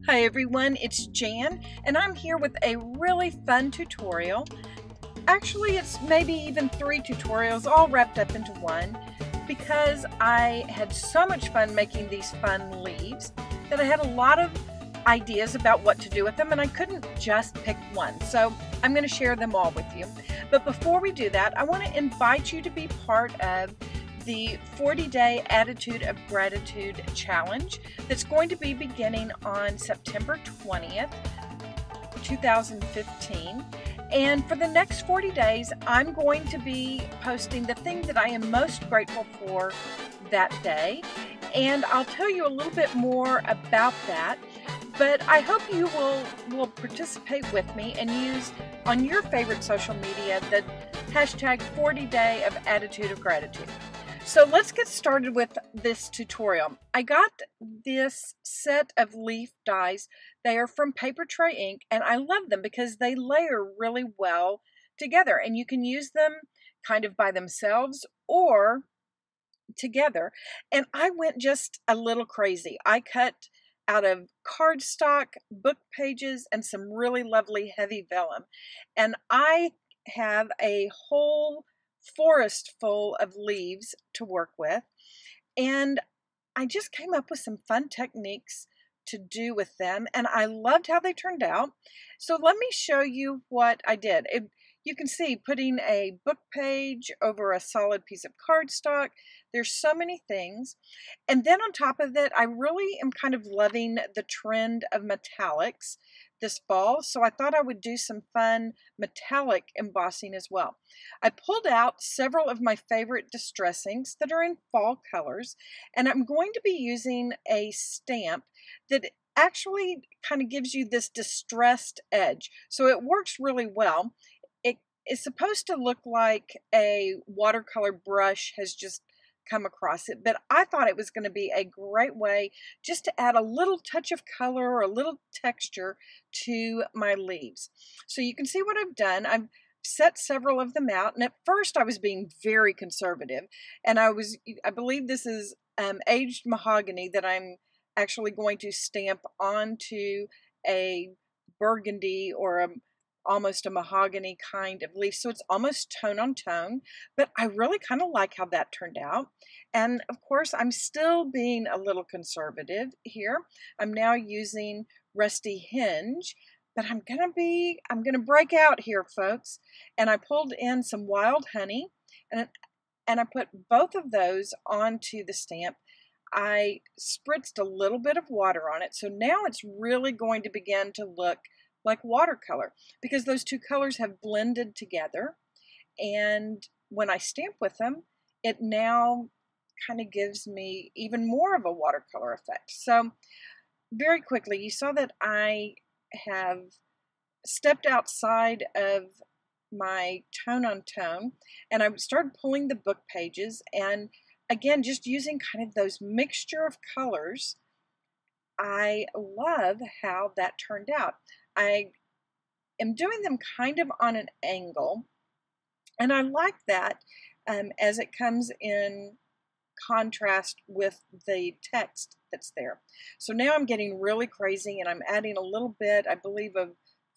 Hi everyone, it's Jan, and I'm here with a really fun tutorial. Actually, it's maybe even 3 tutorials all wrapped up into one because I had so much fun making these fun leaves that I had a lot of ideas about what to do with them, and I couldn't just pick one. So I'm going to share them all with you. But before we do that, I want to invite you to be part of the 40-day Attitude of Gratitude Challenge that's going to be beginning on September 20th, 2015. And for the next 40 days, I'm going to be posting the thing that I am most grateful for that day. And I'll tell you a little bit more about that. But I hope you will participate with me and use on your favorite social media the hashtag 40-day of Attitude of Gratitude. So let's get started with this tutorial. I got this set of leaf dies. They are from Paper Tray Ink, and I love them because they layer really well together, and you can use them kind of by themselves or together. And I went just a little crazy. I cut out of cardstock, book pages, and some really lovely heavy vellum. And I have a whole forest full of leaves to work with. And I just came up with some fun techniques to do with them, and I loved how they turned out. So let me show you what I did. You can see putting a book page over a solid piece of cardstock. There's so many things. And then on top of it, I really am kind of loving the trend of metallics this fall, so I thought I would do some fun metallic embossing as well. I pulled out several of my favorite distress inks that are in fall colors, and I'm going to be using a stamp that actually kind of gives you this distressed edge. So it works really well. It is supposed to look like a watercolor brush has just come across it, but I thought it was going to be a great way just to add a little touch of color or a little texture to my leaves. So you can see what I've done. I've set several of them out, and at first I was being very conservative, and I believe this is aged mahogany that I'm actually going to stamp onto a burgundy or almost a mahogany kind of leaf. So it's almost tone on tone, but I really kind of like how that turned out. And of course, I'm still being a little conservative here. I'm now using Rusty Hinge, but I'm gonna break out here, folks. And I pulled in some wild honey, and I put both of those onto the stamp. I spritzed a little bit of water on it, so now it's really going to begin to look like watercolor because those two colors have blended together, and when I stamp with them, it now kind of gives me even more of a watercolor effect. So very quickly, you saw that I have stepped outside of my tone on tone, and I started pulling the book pages, and again, just using kind of those mixture of colors. I love how that turned out. I am doing them kind of on an angle, and I like that as it comes in contrast with the text that's there. So now I'm getting really crazy, and I'm adding a little bit, I believe, of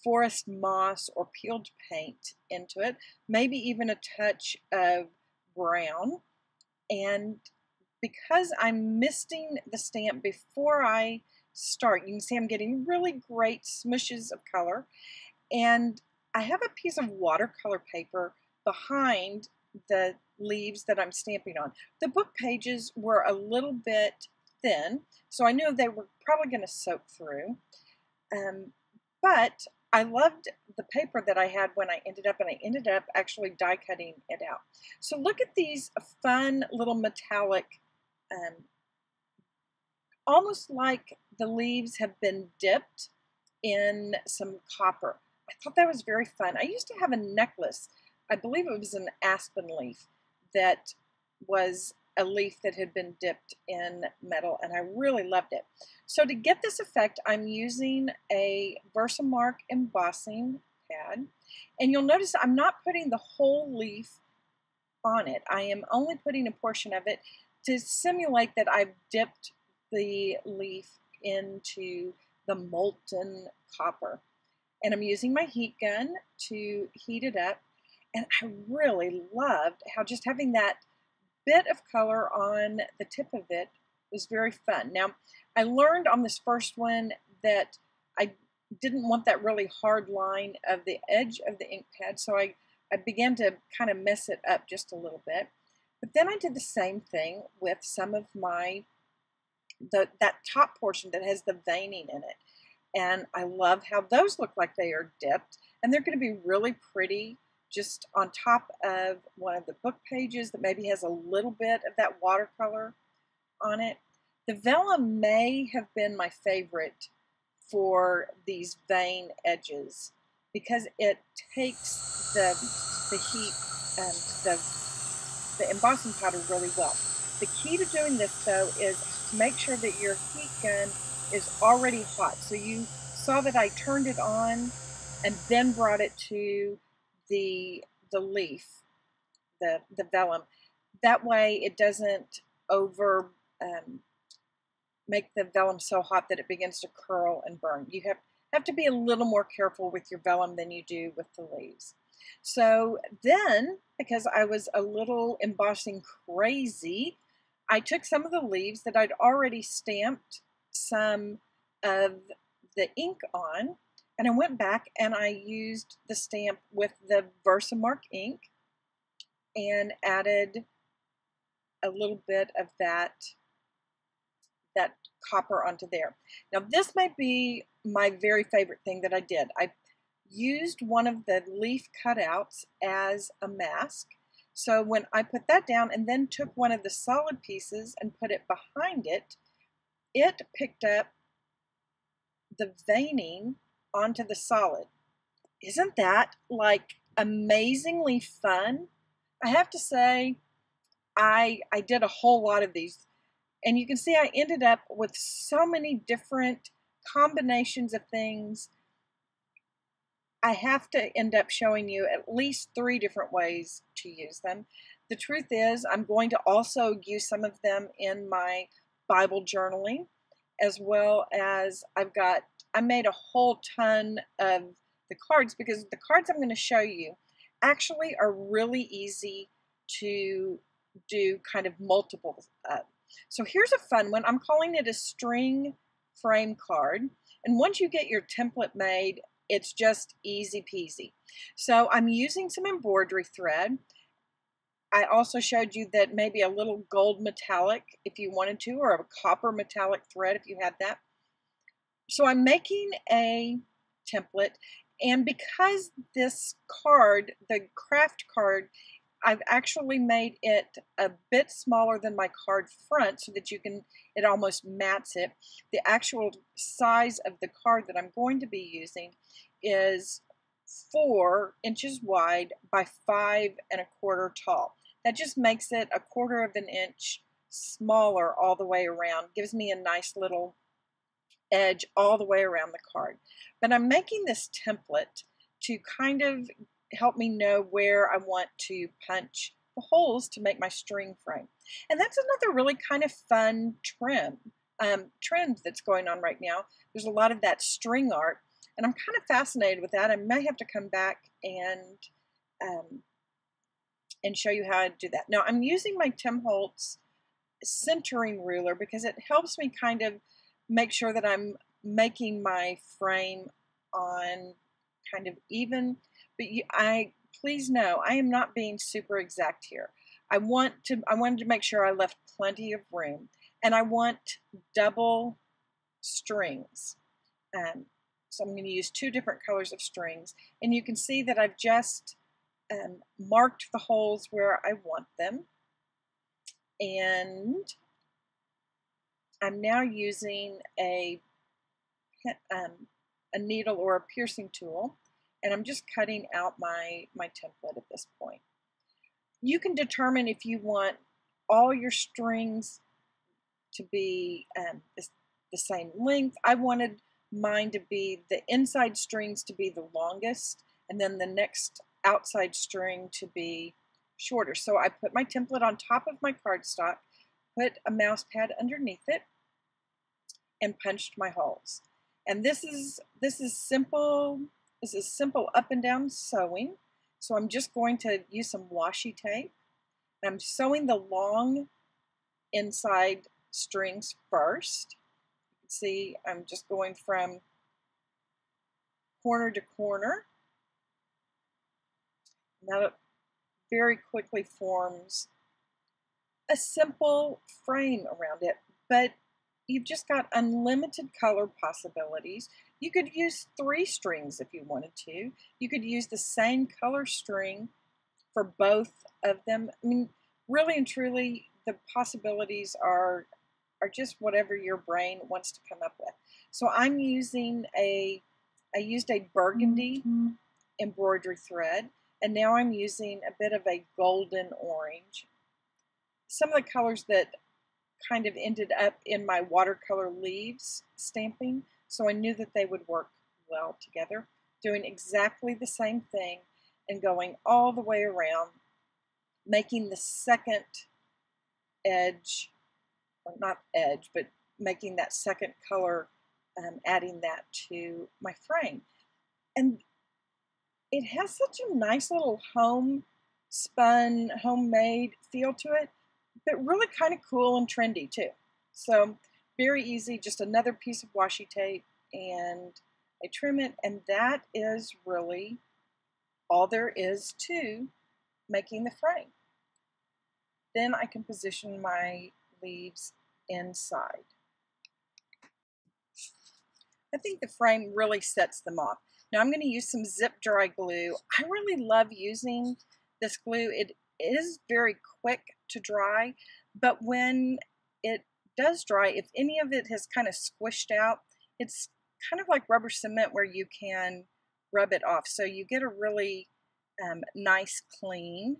forest moss or peeled paint into it, maybe even a touch of brown. And because I'm misting the stamp before I start, you can see I'm getting really great smushes of color. And I have a piece of watercolor paper behind the leaves that I'm stamping on. The book pages were a little bit thin, so I knew they were probably going to soak through. But I loved the paper that I had when I ended up, and I ended up actually die cutting it out. So look at these fun little metallic, almost like the leaves have been dipped in some copper. I thought that was very fun. I used to have a necklace, I believe it was an aspen leaf, that was a leaf that had been dipped in metal, and I really loved it. So to get this effect, I'm using a Versamark embossing pad, and you'll notice I'm not putting the whole leaf on it. I am only putting a portion of it to simulate that I've dipped the leaf into the molten copper. And I'm using my heat gun to heat it up. And I really loved how just having that bit of color on the tip of it was very fun. Now, I learned on this first one that I didn't want that really hard line of the edge of the ink pad, so I began to kind of mess it up just a little bit. But then I did the same thing with some of my, that top portion that has the veining in it. And I love how those look like they are dipped, and they're going to be really pretty just on top of one of the book pages that maybe has a little bit of that watercolor on it. The vellum may have been my favorite for these vein edges because it takes the heat and the embossing powder really well. The key to doing this, though, is to make sure that your heat gun is already hot. So you saw that I turned it on and then brought it to the leaf, the vellum. That way it doesn't make the vellum so hot that it begins to curl and burn. You have to be a little more careful with your vellum than you do with the leaves. So then, because I was a little embossing crazy, I took some of the leaves that I'd already stamped some of the ink on, and I went back and I used the stamp with the Versamark ink and added a little bit of that copper onto there. Now this might be my very favorite thing that I did. I used one of the leaf cutouts as a mask. So when I put that down and then took one of the solid pieces and put it behind it, it picked up the veining onto the solid. Isn't that like amazingly fun? I have to say, I did a whole lot of these, and you can see I ended up with so many different combinations of things. I have to end up showing you at least 3 different ways to use them. The truth is, I'm going to also use some of them in my Bible journaling, as well as I made a whole ton of the cards, because the cards I'm going to show you actually are really easy to do kind of multiple of. So here's a fun one. I'm calling it a string frame card. And once you get your template made, it's just easy peasy. So I'm using some embroidery thread. I also showed you that maybe a little gold metallic if you wanted to, or a copper metallic thread if you had that. So I'm making a template, and because this card, the craft card, I've actually made it a bit smaller than my card front so that it almost mats it. The actual size of the card that I'm going to be using is 4 inches wide by 5 1/4 tall. That just makes it 1/4 of an inch smaller all the way around. Gives me a nice little edge all the way around the card. But I'm making this template to kind of help me know where I want to punch the holes to make my string frame. And that's another really kind of fun trend that's going on right now. There's a lot of that string art, and I'm kind of fascinated with that. I may have to come back and show you how I do that. Now I'm using my Tim Holtz centering ruler because it helps me kind of make sure that I'm making my frame on kind of even. But please know, I am not being super exact here. I wanted to make sure I left plenty of room, and I want double strings. So I'm going to use 2 different colors of strings, and you can see that I've just marked the holes where I want them, and I'm now using a needle or a piercing tool, and I'm just cutting out my template at this point. You can determine if you want all your strings to be the same length. I wanted mine to be the inside strings to be the longest, and then the next outside string to be shorter. So I put my template on top of my cardstock, put a mouse pad underneath it, and punched my holes. And this is simple. This is simple up and down sewing. So I'm just going to use some washi tape. I'm sewing the long inside strings first. You can see I'm just going from corner to corner. And that very quickly forms a simple frame around it, but you've just got unlimited color possibilities. You could use 3 strings if you wanted to. You could use the same color string for both of them. I mean, really and truly, the possibilities are just whatever your brain wants to come up with. So I used a burgundy embroidery thread, and now I'm using a bit of a golden orange. Some of the colors that kind of ended up in my watercolor leaves stamping, so I knew that they would work well together. Doing exactly the same thing and going all the way around, making the second edge, or not edge, but making that second color, adding that to my frame. And it has such a nice little homespun, homemade feel to it, but really kind of cool and trendy too. So very easy, just another piece of washi tape, and I trim it, and that is really all there is to making the frame. Then I can position my leaves inside. I think the frame really sets them off. Now I'm going to use some zip dry glue. I really love using this glue. It is very quick to dry, but when it does dry, if any of it has kind of squished out, it's kind of like rubber cement where you can rub it off. So you get a really nice clean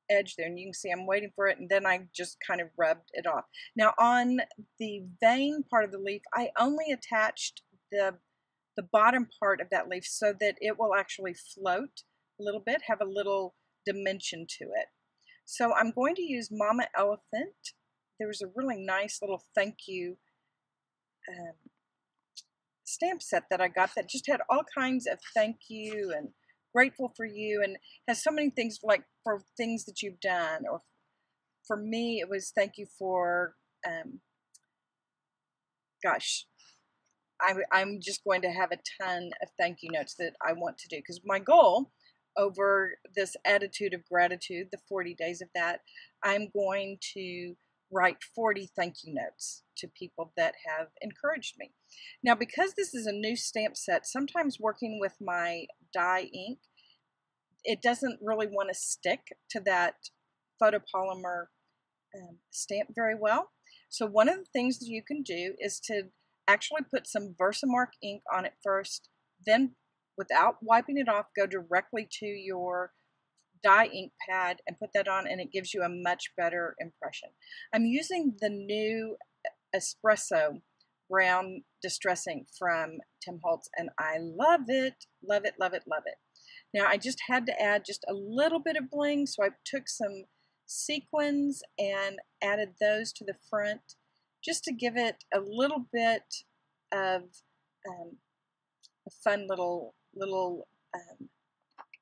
edge there, and you can see I'm waiting for it, and then I just kind of rubbed it off. Now on the vein part of the leaf, I only attached the bottom part of that leaf so that it will actually float a little bit, have a little dimension to it. So I'm going to use Mama Elephant. There was a really nice little thank you stamp set that I got that just had all kinds of thank you and grateful for you, and has so many things like for things that you've done, or for me it was thank you for gosh, I'm just going to have a ton of thank you notes that I want to do, because my goal over this attitude of gratitude, the 40 days of that, I'm going to write 40 thank you notes to people that have encouraged me. Now, because this is a new stamp set, sometimes working with my dye ink, it doesn't really want to stick to that photopolymer stamp very well. So one of the things that you can do is to actually put some Versamark ink on it first, then without wiping it off, go directly to your dye ink pad and put that on, and it gives you a much better impression. I'm using the new espresso brown distress ink from Tim Holtz, and I love it, love it, love it, love it. Now I just had to add just a little bit of bling, so I took some sequins and added those to the front just to give it a little bit of a fun little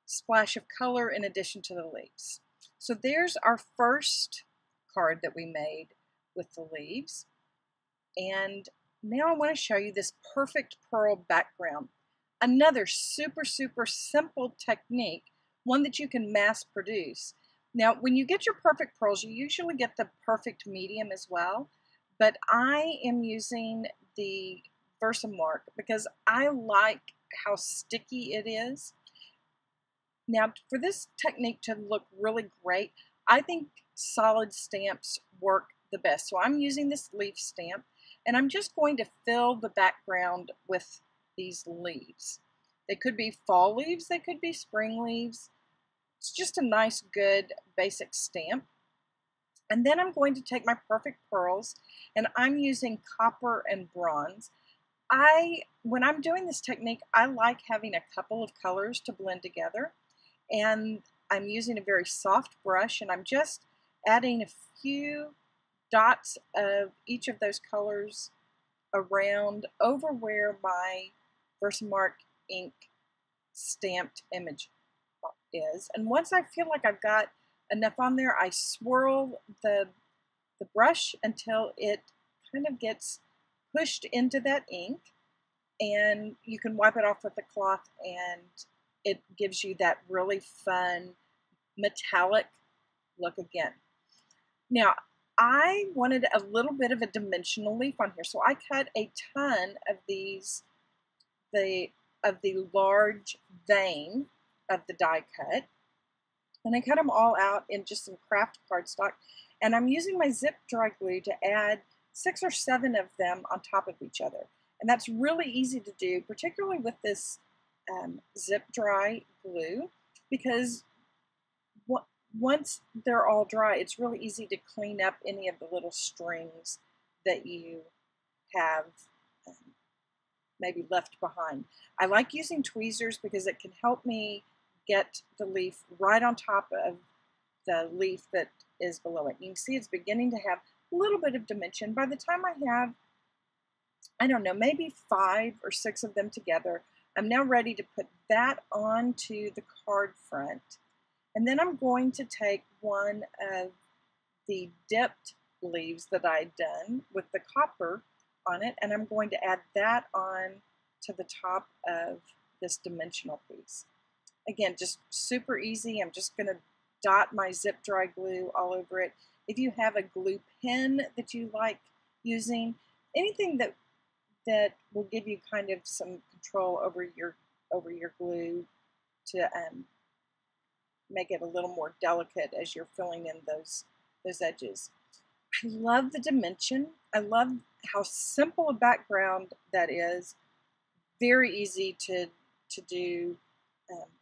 splash of color in addition to the leaves. So there's our first card that we made with the leaves. And now I want to show you this perfect pearl background. Another super, super simple technique, one that you can mass produce. Now, when you get your perfect pearls, you usually get the perfect medium as well, but I am using the Versamark because I like how sticky it is. Now, for this technique to look really great, I think solid stamps work the best. So I'm using this leaf stamp, and I'm just going to fill the background with these leaves. They could be fall leaves, they could be spring leaves. It's just a nice, good, basic stamp. And then I'm going to take my perfect pearls, and I'm using copper and bronze. When I'm doing this technique, I like having a couple of colors to blend together. And I'm using a very soft brush, and I'm just adding a few dots of each of those colors around over where my Versamark ink stamped image is. And once I feel like I've got enough on there, I swirl the brush until it kind of gets pushed into that ink, and you can wipe it off with a cloth, and it gives you that really fun metallic look again. Now, I wanted a little bit of a dimensional leaf on here, so I cut a ton of these, of the large vein of the die cut, and I cut them all out in just some craft cardstock, and I'm using my zip dry glue to add 6 or 7 of them on top of each other. And that's really easy to do, particularly with this zip dry glue, because once they're all dry, it's really easy to clean up any of the little strings that you have maybe left behind. I like using tweezers because it can help me get the leaf right on top of the leaf that is below it. You can see it's beginning to have a little bit of dimension. By the time I have, I don't know, maybe 5 or 6 of them together, I'm now ready to put that onto the card front. And then I'm going to take one of the dipped leaves that I'd done with the copper on it, and I'm going to add that on to the top of this dimensional piece. Again, just super easy. I'm just going to dot my zip dry glue all over it. If you have a glue pen that you like using, anything that will give you kind of some control over your glue to make it a little more delicate as you're filling in those edges. I love the dimension. I love how simple a background that is. Very easy to do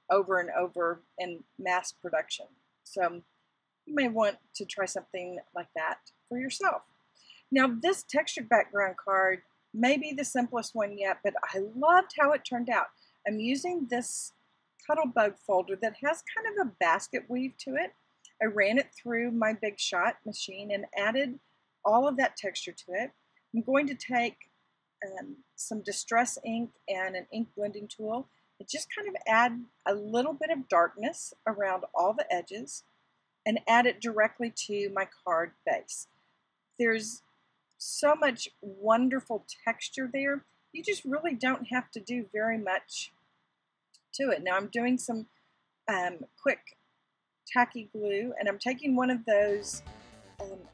over and over in mass production. So you may want to try something like that for yourself. Now, this textured background card may be the simplest one yet, but I loved how it turned out. I'm using this Cuttlebug folder that has kind of a basket weave to it. I ran it through my Big Shot machine and added all of that texture to it. I'm going to take some distress ink and an ink blending tool and just kind of add a little bit of darkness around all the edges and add it directly to my card base. There's so much wonderful texture there. You just really don't have to do very much to it. Now I'm doing some quick tacky glue, and I'm taking one of those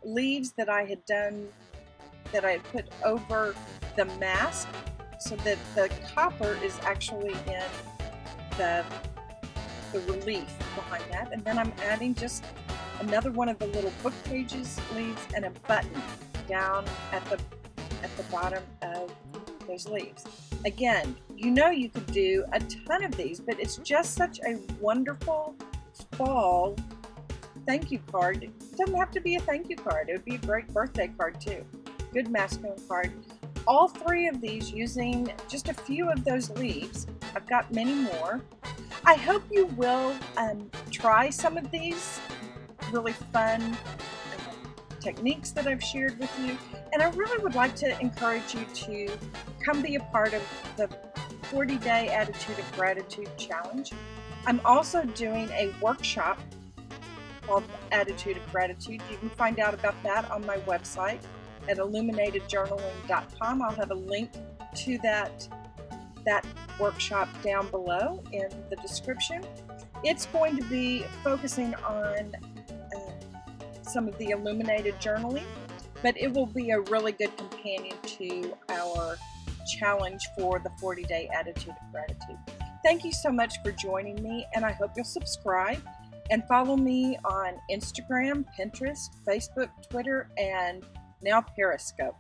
leaves that I had done, that I had put over the mask, so that the copper is actually in the relief behind that. And then I'm adding just another one of the little book pages leaves and a button down at the bottom of those leaves. Again, you know, you could do a ton of these, but it's just such a wonderful fall thank you card. It doesn't have to be a thank you card. It would be a great birthday card too. Good masculine card. All 3 of these using just a few of those leaves. I've got many more. I hope you will try some of these really fun techniques that I've shared with you, and I really would like to encourage you to come be a part of the 40-day Attitude of Gratitude Challenge. I'm also doing a workshop called Attitude of Gratitude. You can find out about that on my website at illuminatedjournaling.com. I'll have a link to that workshop down below in the description. It's going to be focusing on some of the illuminated journaling, but it will be a really good companion to our challenge for the 40-day Attitude of Gratitude. Thank you so much for joining me, and I hope you'll subscribe and follow me on Instagram, Pinterest, Facebook, Twitter, and now Periscope.